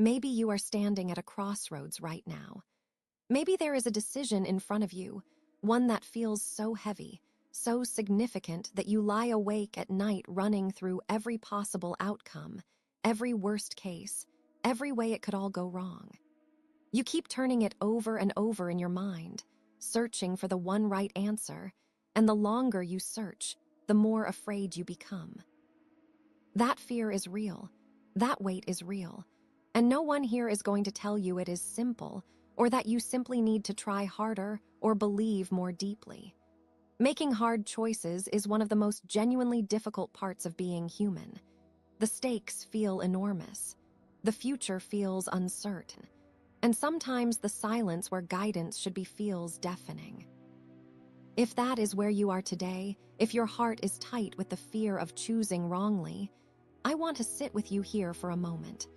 Maybe you are standing at a crossroads right now. Maybe there is a decision in front of you, one that feels so heavy, so significant that you lie awake at night running through every possible outcome, every worst case, every way it could all go wrong. You keep turning it over and over in your mind, searching for the one right answer, and the longer you search, the more afraid you become. That fear is real. That weight is real. And no one here is going to tell you it is simple or that you simply need to try harder or believe more deeply. Making hard choices is one of the most genuinely difficult parts of being human. The stakes feel enormous. The future feels uncertain. And sometimes the silence where guidance should be feels deafening. If that is where you are today, if your heart is tight with the fear of choosing wrongly, I want to sit with you here for a moment.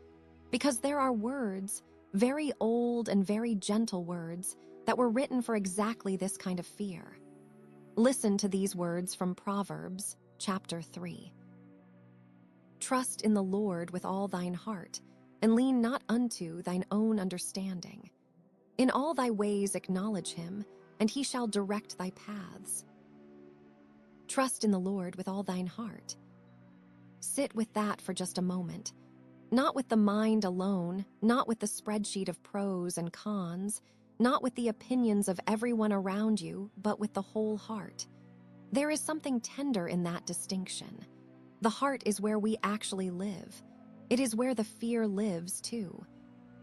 Because there are words, very old and very gentle words, that were written for exactly this kind of fear. Listen to these words from Proverbs, chapter 3. Trust in the Lord with all thine heart, and lean not unto thine own understanding. In all thy ways acknowledge him, and he shall direct thy paths. Trust in the Lord with all thine heart. Sit with that for just a moment. Not with the mind alone, not with the spreadsheet of pros and cons, not with the opinions of everyone around you, but with the whole heart. There is something tender in that distinction. The heart is where we actually live. It is where the fear lives, too.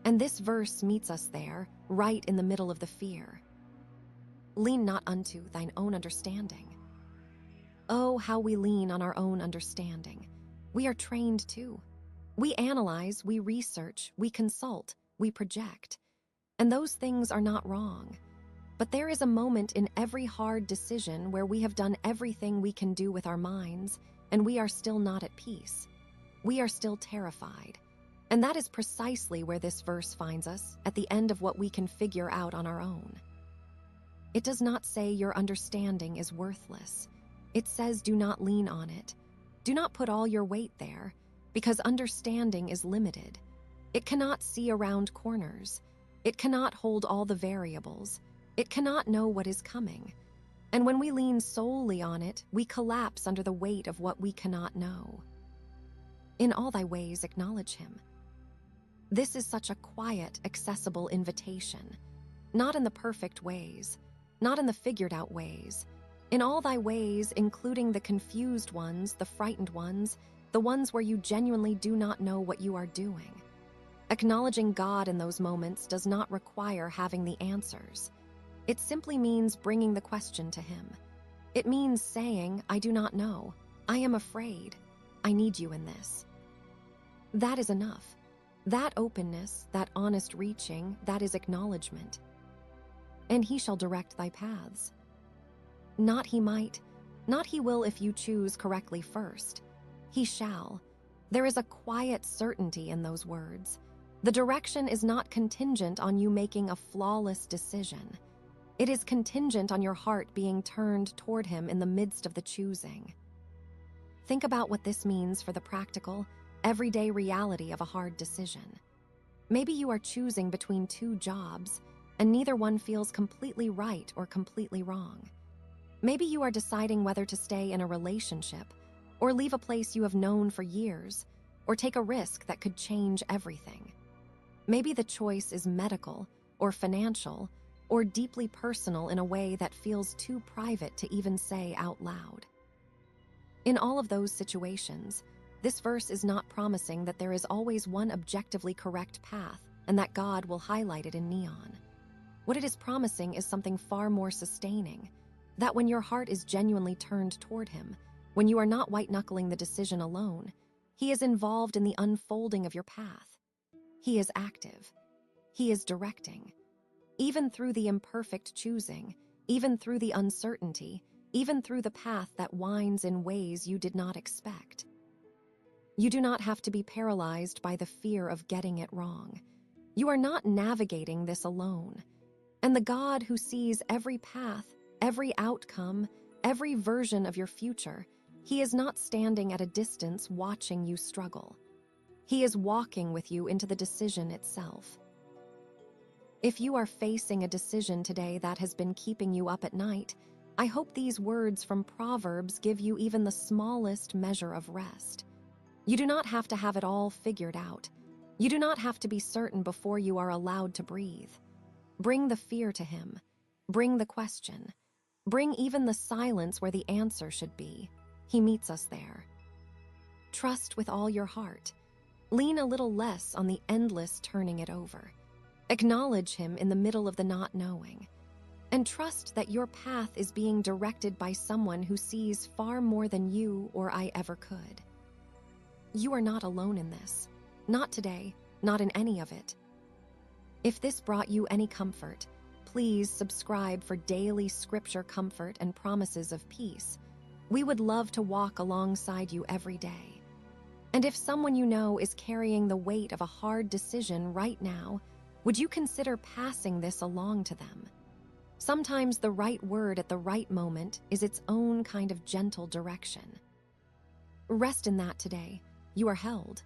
And this verse meets us there, right in the middle of the fear. Lean not unto thine own understanding. Oh, how we lean on our own understanding. We are trained too. We analyze, we research, we consult, we project. And those things are not wrong. But there is a moment in every hard decision where we have done everything we can do with our minds, and we are still not at peace. We are still terrified. And that is precisely where this verse finds us, at the end of what we can figure out on our own. It does not say your understanding is worthless. It says do not lean on it. Do not put all your weight there, because understanding is limited. It cannot see around corners. It cannot hold all the variables. It cannot know what is coming. And when we lean solely on it, we collapse under the weight of what we cannot know. In all thy ways acknowledge him. This is such a quiet, accessible invitation. Not in the perfect ways, not in the figured-out ways. In all thy ways, including the confused ones, the frightened ones, the ones where you genuinely do not know what you are doing. Acknowledging God in those moments does not require having the answers. It simply means bringing the question to him. It means saying, I do not know. I am afraid. I need you in this. That is enough. That openness, that honest reaching, that is acknowledgement. And he shall direct thy paths. Not he might, not he will if you choose correctly first. He shall. There is a quiet certainty in those words. The direction is not contingent on you making a flawless decision. It is contingent on your heart being turned toward him in the midst of the choosing. Think about what this means for the practical, everyday reality of a hard decision. Maybe you are choosing between two jobs, and neither one feels completely right or completely wrong. Maybe you are deciding whether to stay in a relationship, or leave a place you have known for years, or take a risk that could change everything. Maybe the choice is medical, or financial, or deeply personal in a way that feels too private to even say out loud. In all of those situations, this verse is not promising that there is always one objectively correct path and that God will highlight it in neon. What it is promising is something far more sustaining, that when your heart is genuinely turned toward him, when you are not white-knuckling the decision alone, he is involved in the unfolding of your path. He is active. He is directing. Even through the imperfect choosing, even through the uncertainty, even through the path that winds in ways you did not expect. You do not have to be paralyzed by the fear of getting it wrong. You are not navigating this alone. And the God who sees every path, every outcome, every version of your future, he is not standing at a distance watching you struggle. He is walking with you into the decision itself. If you are facing a decision today that has been keeping you up at night, I hope these words from Proverbs give you even the smallest measure of rest. You do not have to have it all figured out. You do not have to be certain before you are allowed to breathe. Bring the fear to him. Bring the question. Bring even the silence where the answer should be. He meets us there. Trust with all your heart. Lean a little less on the endless turning it over. Acknowledge him in the middle of the not knowing. And trust that your path is being directed by someone who sees far more than you or I ever could. You are not alone in this. Not today, not in any of it. If this brought you any comfort, please subscribe for daily scripture comfort and promises of peace. We would love to walk alongside you every day. And if someone you know is carrying the weight of a hard decision right now, would you consider passing this along to them? Sometimes the right word at the right moment is its own kind of gentle direction. Rest in that today. You are held.